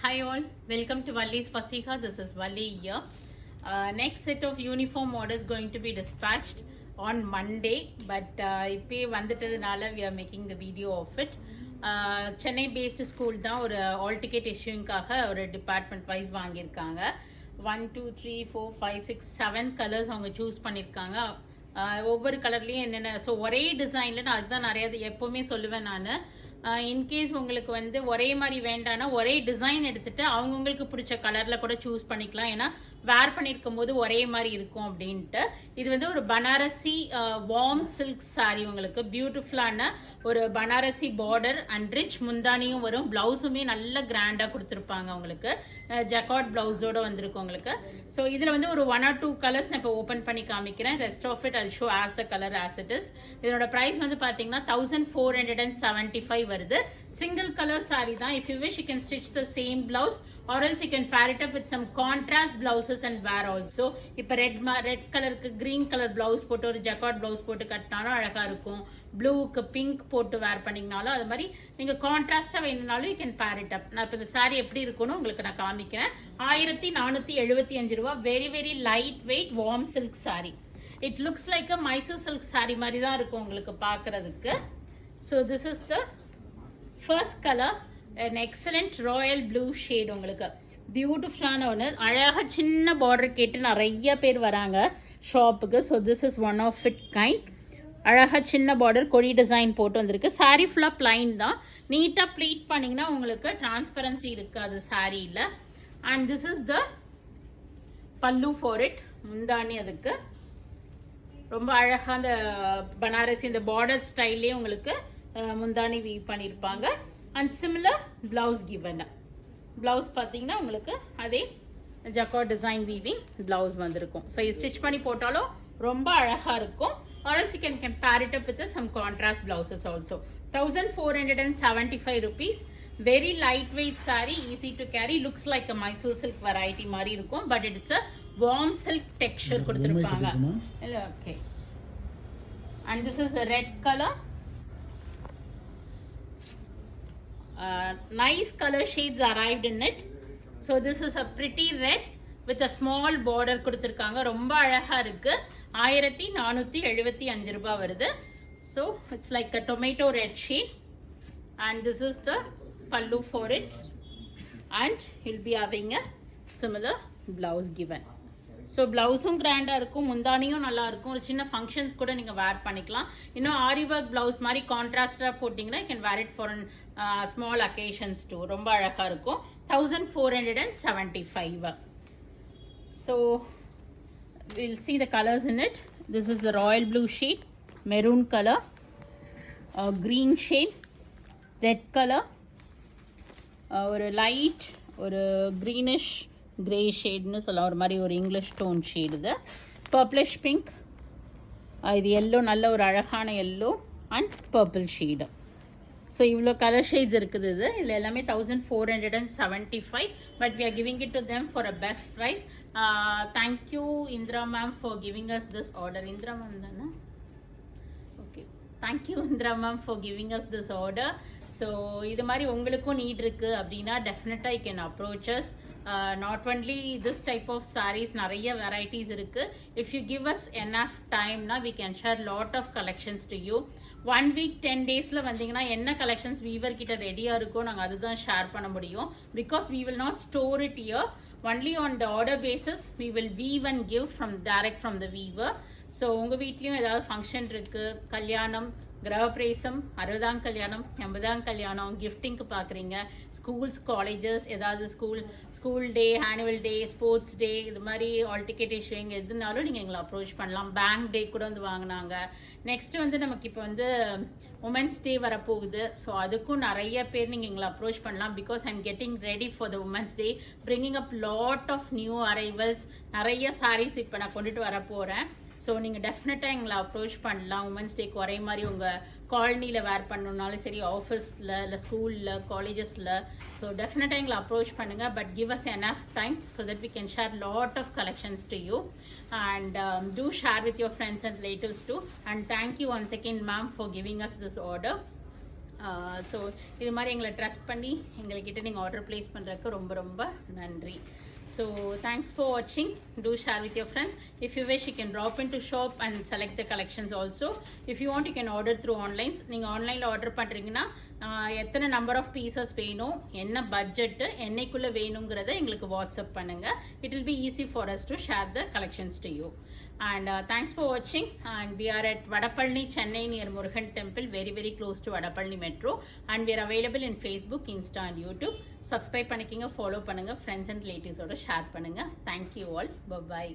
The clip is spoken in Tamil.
Hi all, welcome to Valli's Pasika. This is Valli here. Next set of uniform orders going to be dispatched on Monday, but இப்போ வந்துட்டதுனால we are making the video of it. Chennai based school தான் ஒரு ஆல் டிக்கெட் இஷ்யூங்காக ஒரு டிபார்ட்மெண்ட் வைஸ் வாங்கியிருக்காங்க. 1 2 3 4 5 6 7 கலர்ஸ் அவங்க சூஸ் பண்ணியிருக்காங்க. ஒவ்வொரு கலர்லேயும் என்னென்ன ஸோ ஒரே டிசைனில் நான் அதுதான் நிறைய எப்போவுமே சொல்லுவேன் நான். இன்கேஸ் உங்களுக்கு வந்து ஒரே மாதிரி வேண்டான்னா ஒரே டிசைன் எடுத்துட்டு அவங்கவுங்களுக்கு பிடிச்ச கலரில் கூட சூஸ் பண்ணிக்கலாம். ஏன்னா வேர் பண்ணியிருக்கும் போது ஒரே மாதிரி இருக்கும் அப்படின்ட்டு. இது வந்து ஒரு பனாரசி வார்ம் சில்க் சாரி, உங்களுக்கு பியூட்டிஃபுல்லான ஒரு பனாரசி பார்டர் அண்ட் ரிச் முந்தானியும் வரும். பிளவுஸுமே நல்ல கிராண்டாக கொடுத்துருப்பாங்க உங்களுக்கு. ஜக்கார்ட் பிளவுஸோட வந்திருக்கும் உங்களுக்கு. ஸோ இதில் வந்து ஒரு 1 or 2 கலர்ஸ் நான் இப்போ ஓப்பன் பண்ணி காமிக்கிறேன். Rest of it I'll show as the colour as it is. இதோட ப்ரைஸ் வந்து பார்த்தீங்கன்னா 1475 வருது. சிங்கிள் கலர் சாரி தான். If you wish you can stitch the same blouse or else you can pair it up with some contrast blouses and wear also. இப்போ ரெட் கலருக்கு கிரீன் கலர் பிளவுஸ் போட்டு ஒரு ஜக்கார்ட் பிளவுஸ் போட்டு கட்டினாலும் அழகா இருக்கும். ப்ளூக்கு பிங்க் போட்டு வேர் பண்ணிங்கனாலும் அது மாதிரி நீங்க கான்ட்ராஸ்டா வேணும்னாலும் யூ கேன் பேர் இட் அப். நான் இப்போ இந்த சாரி எப்படி இருக்கும்னு உங்களுக்கு நான் காமிக்கிறேன். 1475 ரூபா. Very very light weight warm silk sorry. It looks like a Mysore silk sorry மாதிரி தான் இருக்கும் உங்களுக்கு பார்க்கறதுக்கு. So this is the first colour. an excellent royal blue shade. உங்களுக்கு பியூட்டிஃபுல்லான ஒன்று. அழகாக சின்ன பார்டர் கேட்டு நிறைய பேர் வராங்க ஷாப்புக்கு. So this is one of it kind. அழகாக சின்ன பார்டர் கொடி டிசைன் போட்டு வந்திருக்கு. சாரீ ஃபுல்லாக பிளைன் தான். நீட்டாக ப்ளீட் பண்ணிங்கன்னா உங்களுக்கு டிரான்ஸ்பரன்சி இருக்காது சாரியில். அண்ட் திஸ் இஸ் த பல்லு ஃபார் இட். முந்தானி அதுக்கு ரொம்ப அழகாக அந்த பனாரசி இந்த பார்டர் ஸ்டைல்லே உங்களுக்கு முந்தானி வீவ் பண்ணியிருப்பாங்க. And similar blouse given. Blouse பார்த்தீங்கன்னா உங்களுக்கு அதே ஜக்கார்ட் டிசைன் வீவிங் பிளவுஸ் வந்திருக்கும். ஸோ ஸ்டிச் பண்ணி போட்டாலும் ரொம்ப அழகாக இருக்கும். or else you can pair it up with some contrast blouses also. 1475 rupees. Very lightweight saree, easy to carry. Looks like a Mysore silk variety மாதிரி இருக்கும். But it's a warm silk texture கொடுத்துருப்பாங்க. Okay. And this is a red color. Nice color shades arrived in it. So this is a pretty red with a small border கொடுத்திருக்காங்க. ரொம்ப அழகா இருக்கு. 1475 ரூபாய் வருது. So it's like a tomato red shade. And this is the pallu for it. And you'll be having a similar blouse given. So ப்ளவுஸும் கிராண்டாக இருக்கும், முந்தானியும் நல்லா இருக்கும். ஒரு சின்ன ஃபங்க்ஷன்ஸ் கூட நீங்கள் வேர் பண்ணிக்கலாம். இன்னும் ஆரி ஒர்க் ப்ளவுஸ் மாதிரி கான்ட்ராஸ்டாக போட்டிங்கன்னா you can wear it for small occasions too. ரொம்ப அழகாக இருக்கும். 1475. So will see the colors in it. This is the royal blue shade, maroon color, green shade, red color, ஒரு லைட் ஒரு greenish கிரே ஷேட்னு சொல்லலாம். ஒரு மாதிரி ஒரு இங்கிலீஷ் டோன் ஷேடு. இது பர்பிளிஷ் பிங்க். இது எல்லோ, நல்ல ஒரு அழகான yellow and purple shade. So இவ்வளோ கலர் ஷேட்ஸ் இருக்குது. இதில் எல்லாமே 1475. But we are giving it to them for a best price. Thank you Indira ma'am for giving us this order. Indira ma'am தானே? Okay, thank you Indira ma'am for giving us this order. So இது மாதிரி உங்களுக்கும் நீட் இருக்குது அப்படின்னா டெஃபினட்டாக you can approach us. Not only this type of sarees, நிறைய வெரைட்டிஸ் இருக்குது. If you give us enough டைம்னா we can share lot of collections to you. 1 week 10 daysல வந்தீங்கன்னா என்ன கலெக்ஷன்ஸ் வீவர் கிட்ட ரெடியாக இருக்கோ நாங்கள் அதுதான் ஷேர் பண்ண முடியும். Because we will not store it year. Only on the order basis we will weave and give from direct from the weaver. So உங்கள் வீட்லேயும் ஏதாவது ஃபங்க்ஷன் இருக்குது, கல்யாணம், கிரகப்பிரவேசம், 60ஆம் கல்யாணம், 80ஆம் கல்யாணம், கிஃப்டிங்க்கு பார்க்குறீங்க, ஸ்கூல்ஸ் காலேஜஸ், ஏதாவது school day, annual day, sports day, இது மாதிரி ஆல் டிக்கெட் இஷ்யூங்க எதுனாலும் நீங்கள் எங்களை அப்ரோச் பண்ணலாம். பேங்க் டே கூட வந்து வாங்கினாங்க. நெக்ஸ்ட்டு வந்து நமக்கு இப்போ வந்து உமன்ஸ் டே வரப்போகுது. ஸோ அதுக்கும் நிறைய பேர் நீங்கள் எங்களை அப்ரோச் பண்ணலாம். Because I am getting ready for the women's day, bringing up lot of new arrivals. நிறைய சாரீஸ் இப்போ நான் கொண்டுட்டு வர போகிறேன். ஸோ நீங்கள் டெஃபினட்டாக எங்களை அப்ரோச் பண்ணலாம். உமன்ஸ் டேக்கு ஒரே மாதிரி உங்கள் காலனியில் வேர் பண்ணணுன்னாலும் சரி, ஆஃபீஸில் இல்லை ஸ்கூலில் காலேஜஸில். ஸோ டெஃபினட்டாக எங்களை அப்ரோச் பண்ணுங்கள். But give us enough time so that we can share lot of collections to you. And do share with your friends and relatives too. And thank you once again ma'am for giving us this order. So இது மாதிரி எங்களை ட்ரஸ்ட் பண்ணி எங்கள்கிட்ட நீங்கள் ஆர்டர் ப்ளேஸ் பண்ணுறதுக்கு ரொம்ப ரொம்ப நன்றி. So thanks for watching. Do share with your friends. If you wish, you can drop into shop and select the collections also. If you want, you can order through online. நீங்கள் ஆன்லைனில் ஆர்டர் பண்ணுறீங்கன்னா எத்தனை நம்பர் ஆஃப் பீசஸ் வேணும், என்ன பட்ஜெட்டு, என்னைக்குள்ளே வேணுங்கிறத எங்களுக்கு வாட்ஸ்அப் பண்ணுங்கள். It will be easy for us to share the collections to you. And thanks for watching. And we are at Vadapalni, Chennai, near Murugan Temple, very very close to Vadapalni Metro. And we are available in Facebook, Insta and YouTube. Subscribe பண்ணிக்கங்க, follow பண்ணுங்க, friends and relatives ஓட share பண்ணுங்க. Thank you all. Bye bye.